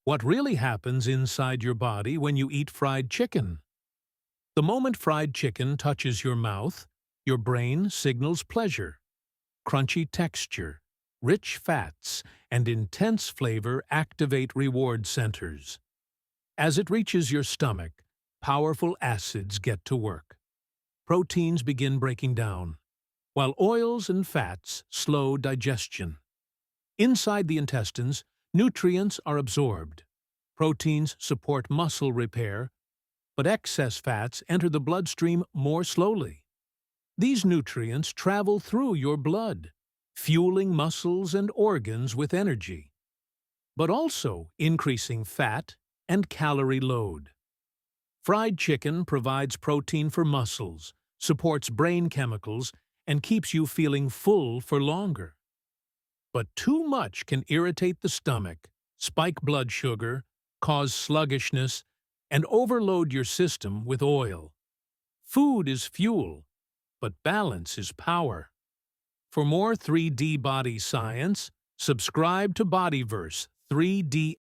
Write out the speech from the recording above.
What really happens inside your body when you eat fried chicken? The moment fried chicken touches your mouth, your brain signals pleasure. Crunchy texture, rich fats, and intense flavor activate reward centers. As it reaches your stomach, powerful acids get to work. Proteins begin breaking down, while oils and fats slow digestion. Inside the intestines, nutrients are absorbed. Proteins support muscle repair, but excess fats enter the bloodstream more slowly. These nutrients travel through your blood, fueling muscles and organs with energy, but also increasing fat and calorie load. Fried chicken provides protein for muscles, supports brain chemicals, and keeps you feeling full for longer. But too much can irritate the stomach, spike blood sugar, cause sluggishness, and overload your system with oil. Food is fuel, but balance is power. For more 3D body science, subscribe to BodyVerse 3D